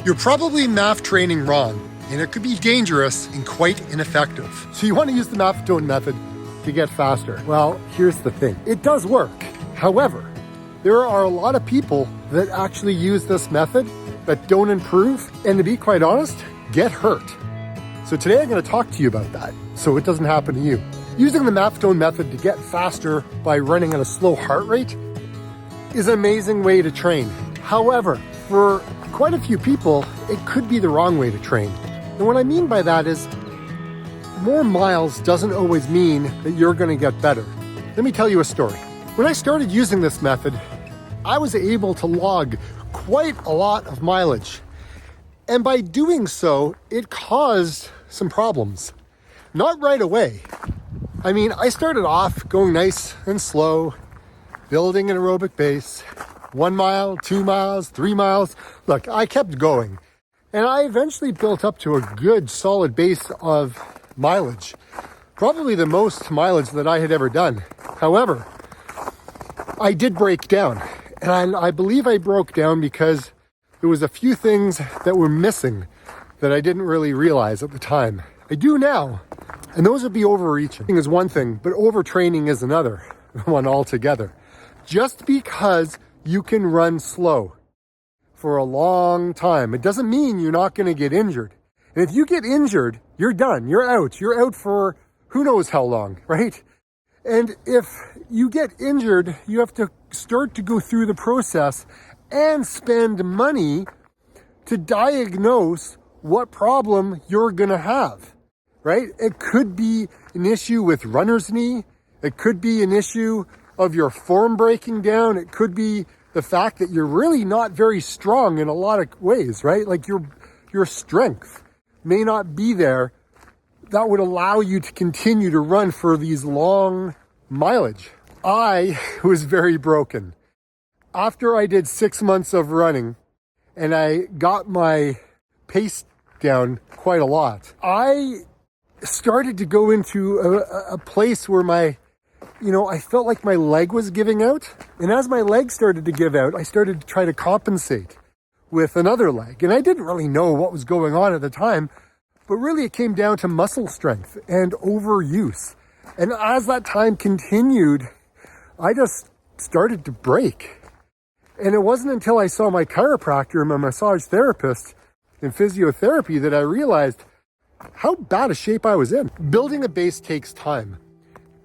You're probably MAF training wrong, and it could be dangerous and quite ineffective. So you want to use the Maffetone method to get faster. Well, here's the thing. It does work. However, there are a lot of people that actually use this method that don't improve, and to be quite honest, get hurt. So today I'm going to talk to you about that so it doesn't happen to you. Using the Maffetone method to get faster by running at a slow heart rate is an amazing way to train. However, for quite a few people, it could be the wrong way to train. And what I mean by that is more miles doesn't always mean that you're going to get better. Let me tell you a story. When I started using this method, I was able to log quite a lot of mileage. And by doing so, it caused some problems. Not right away. I mean, I started off going nice and slow, building an aerobic base, 1 mile, 2 miles, 3 miles. Look, I kept going. And I eventually built up to a good solid base of mileage. Probably the most mileage that I had ever done. However, I did break down. And I believe I broke down because there was a few things that were missing that I didn't really realize at the time. I do now. And those would be overreaching is one thing, but overtraining is another one altogether. Just because you can run slow for a long time, it doesn't mean you're not going to get injured. And if you get injured, you're done. You're out. You're out for who knows how long, right? And if you get injured, you have to start to go through the process and spend money to diagnose what problem you're going to have, right? It could be an issue with runner's knee. It could be an issue of your form breaking down. It could be the fact that you're really not very strong in a lot of ways, right? Like your strength may not be there that would allow you to continue to run for these long mileage. I was very broken. After I did 6 months of running and I got my pace down quite a lot, I started to go into a place where I felt like my leg was giving out. And as my leg started to give out, I started to try to compensate with another leg. And I didn't really know what was going on at the time, but really it came down to muscle strength and overuse. And as that time continued, I just started to break. And it wasn't until I saw my chiropractor and my massage therapist in physiotherapy that I realized how bad a shape I was in. Building a base takes time.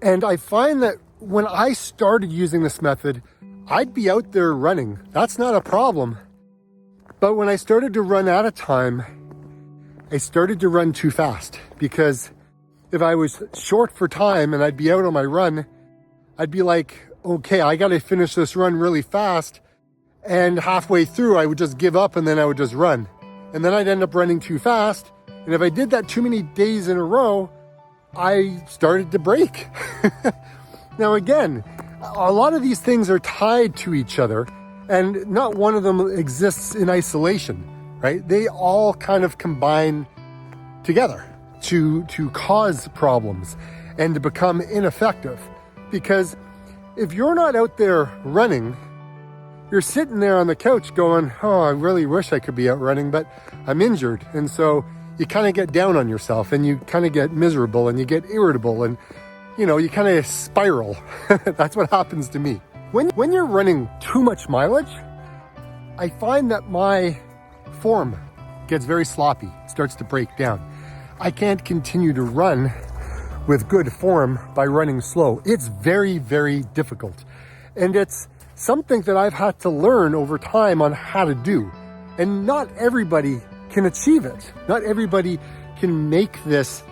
And I find that when I started using this method, I'd be out there running. That's not a problem. But when I started to run out of time, I started to run too fast, because if I was short for time and I'd be out on my run, I'd be like, okay, I got to finish this run really fast. And halfway through, I would just give up and then I would just run. And then I'd end up running too fast. And if I did that too many days in a row, I started to break. Now again, a lot of these things are tied to each other, and not one of them exists in isolation, right? They all kind of combine together to cause problems and to become ineffective. Because if you're not out there running, you're sitting there on the couch going, oh, I really wish I could be out running, but I'm injured. And so you kind of get down on yourself and you kind of get miserable and you get irritable and, you kind of spiral. That's what happens to me. When you're running too much mileage, I find that my form gets very sloppy, starts to break down. I can't continue to run with good form by running slow. It's very, very difficult. And it's something that I've had to learn over time on how to do. And not everybody can achieve it. Not everybody can make this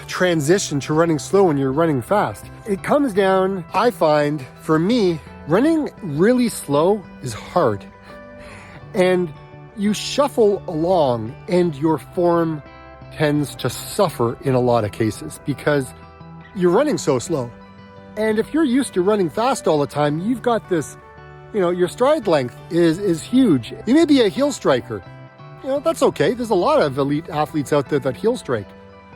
transition to running slow when you're running fast. It comes down, I find, for me, running really slow is hard. And you shuffle along and your form tends to suffer in a lot of cases because you're running so slow. And if you're used to running fast all the time, you've got this, your stride length is huge. You may be a heel striker. That's okay. There's a lot of elite athletes out there that heel strike.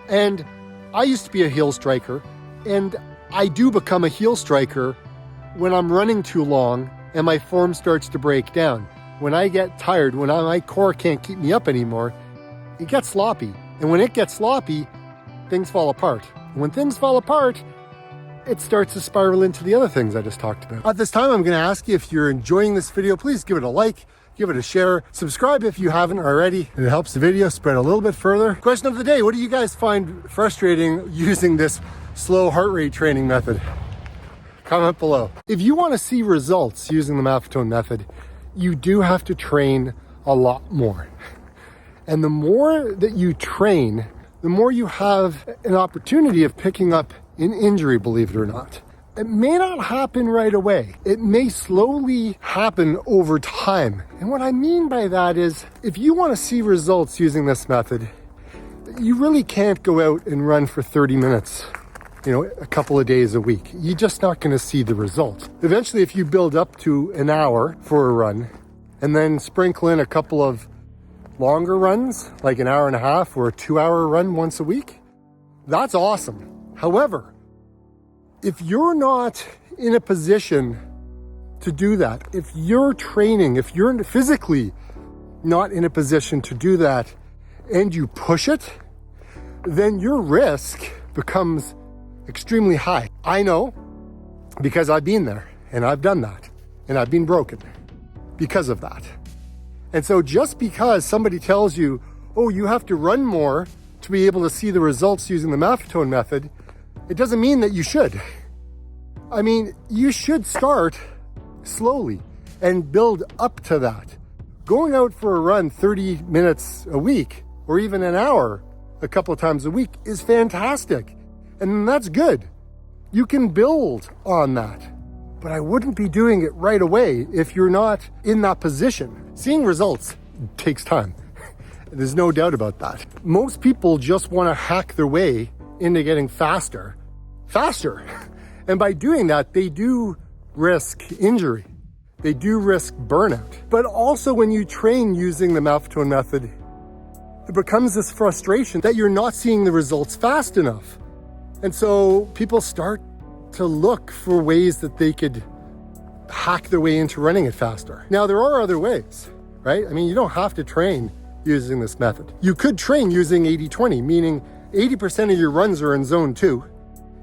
And I used to be a heel striker, and I do become a heel striker when I'm running too long and my form starts to break down. when I get tired, when my core can't keep me up anymore, it gets sloppy. And when it gets sloppy, things fall apart. And when things fall apart, it starts to spiral into the other things I just talked about. At this time, I'm going to ask you, if you're enjoying this video, please give it a like, give it a share, subscribe if you haven't already. It helps the video spread a little bit further. Question of the day: what do you guys find frustrating using this slow heart rate training method? Comment below. If you want to see results using the Maffetone method, you do have to train a lot more. And the more that you train, the more you have an opportunity of picking up an injury, believe it or not. It may not happen right away. It may slowly happen over time. And what I mean by that is, if you want to see results using this method, you really can't go out and run for 30 minutes, a couple of days a week. You're just not going to see the results. Eventually, if you build up to an hour for a run and then sprinkle in a couple of longer runs, like an hour and a half or a 2-hour run once a week, that's awesome. However, if you're not in a position to do that, if you're training, if you're physically not in a position to do that and you push it, then your risk becomes extremely high. I know, because I've been there and I've done that and I've been broken because of that. And so just because somebody tells you, oh, you have to run more to be able to see the results using the Maffetone method, it doesn't mean that you should. I mean, you should start slowly and build up to that. Going out for a run 30 minutes a week or even an hour a couple of times a week is fantastic. And that's good. You can build on that. But I wouldn't be doing it right away if you're not in that position. Seeing results takes time. There's no doubt about that. Most people just want to hack their way into getting faster. And by doing that, they do risk injury. They do risk burnout. But also when you train using the Maffetone method, it becomes this frustration that you're not seeing the results fast enough. And so people start to look for ways that they could hack their way into running it faster. Now, there are other ways, right? I mean, you don't have to train using this method. You could train using 80-20, meaning 80% of your runs are in zone 2,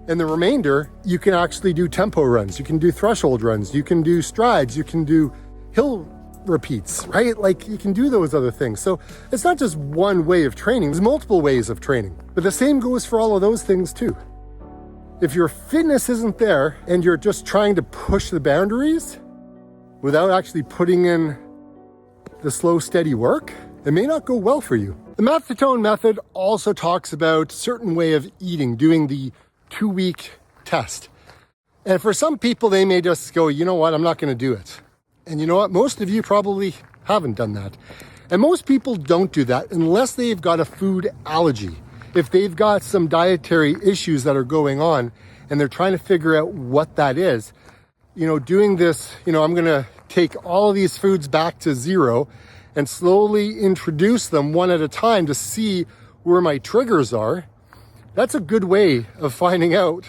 and the remainder, you can actually do tempo runs, you can do threshold runs, you can do strides, you can do hill repeats, right? Like, you can do those other things. So it's not just one way of training, there's multiple ways of training. But the same goes for all of those things too. If your fitness isn't there and you're just trying to push the boundaries without actually putting in the slow, steady work, it may not go well for you. The Maffetone method also talks about a certain way of eating, doing the 2-week test. And for some people, they may just go, you know what, I'm not going to do it. And you know what, most of you probably haven't done that. And most people don't do that unless they've got a food allergy. If they've got some dietary issues that are going on and they're trying to figure out what that is, doing this, I'm going to take all of these foods back to zero and slowly introduce them one at a time to see where my triggers are. That's a good way of finding out,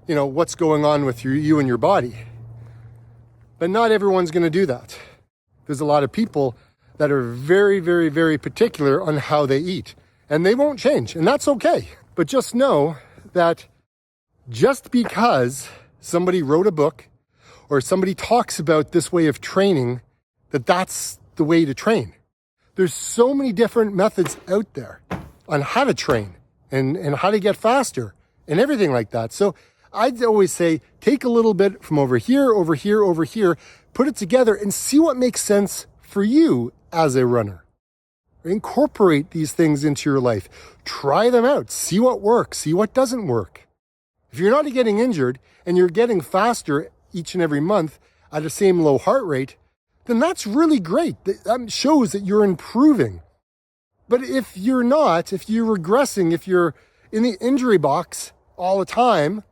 what's going on with you and your body. But not everyone's going to do that. There's a lot of people that are very, very, very particular on how they eat. And they won't change, and that's okay. But just know that just because somebody wrote a book or somebody talks about this way of training, that's the way to train. There's so many different methods out there on how to train and how to get faster and everything like that. So I'd always say, take a little bit from over here, put it together and see what makes sense for you as a runner. Incorporate these things into your life. Try them out. See what works. See what doesn't work. If you're not getting injured and you're getting faster each and every month at the same low heart rate, then that's really great. That shows that you're improving. But if you're not, if you're regressing, if you're in the injury box all the time,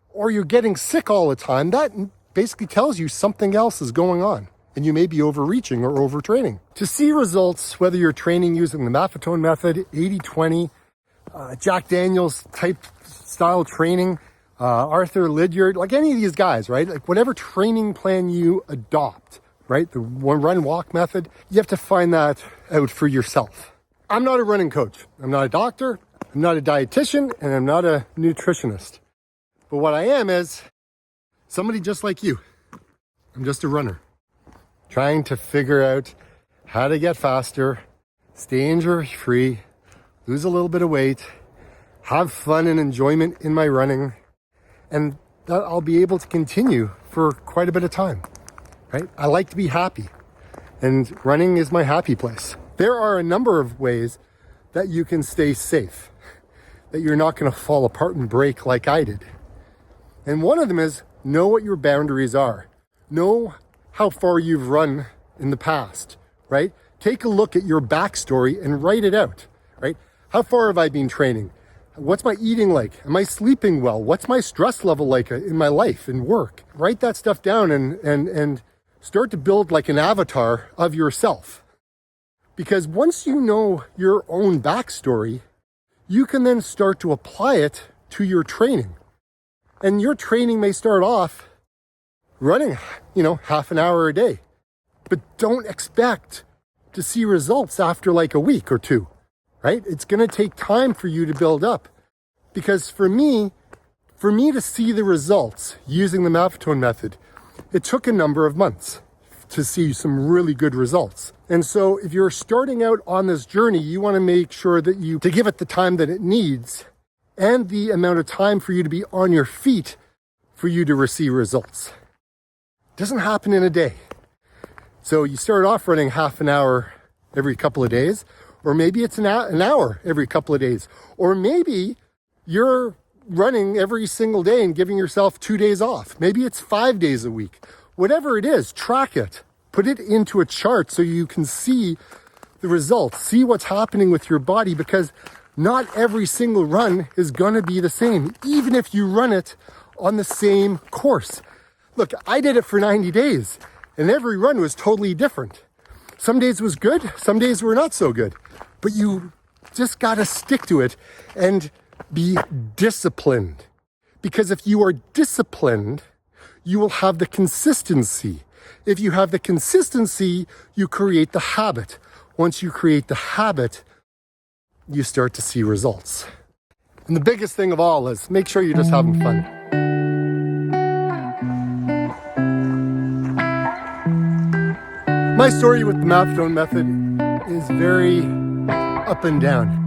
or you're getting sick all the time, that basically tells you something else is going on. And you may be overreaching or overtraining. To see results, whether you're training using the Maffetone method, 80-20, Jack Daniels type style training, Arthur Lydiard, like any of these guys, right? Like whatever training plan you adopt, right? The run walk method. You have to find that out for yourself. I'm not a running coach. I'm not a doctor. I'm not a dietitian, and I'm not a nutritionist. But what I am is somebody just like you. I'm just a runner trying to figure out how to get faster, stay injury-free, lose a little bit of weight, have fun and enjoyment in my running, and that I'll be able to continue for quite a bit of time, right? I like to be happy, and running is my happy place. There are a number of ways that you can stay safe, that you're not going to fall apart and break like I did. And one of them is know what your boundaries are. Know how far you've run in the past, right? Take a look at your backstory and write it out, right? How far have I been training? What's my eating like? Am I sleeping well? What's my stress level like in my life and work? Write that stuff down and start to build like an avatar of yourself. Because once you know your own backstory, you can then start to apply it to your training. And your training may start off running, half an hour a day. But don't expect to see results after like a week or two, right? It's going to take time for you to build up. Because for me to see the results using the Maffetone method, it took a number of months to see some really good results. And so if you're starting out on this journey, you want to make sure that to give it the time that it needs and the amount of time for you to be on your feet for you to receive results. It doesn't happen in a day. So you start off running half an hour every couple of days, or maybe it's an hour every couple of days, or maybe you're running every single day and giving yourself 2 days off. Maybe it's 5 days a week. Whatever it is, track it. Put it into a chart so you can see the results, see what's happening with your body, because not every single run is going to be the same, even if you run it on the same course. Look, I did it for 90 days, and every run was totally different. Some days was good, some days were not so good. But you just got to stick to it and be disciplined. Because if you are disciplined, you will have the consistency. If you have the consistency, you create the habit. Once you create the habit, you start to see results. And the biggest thing of all is make sure you're just having fun. My story with the Maffetone method is very up and down.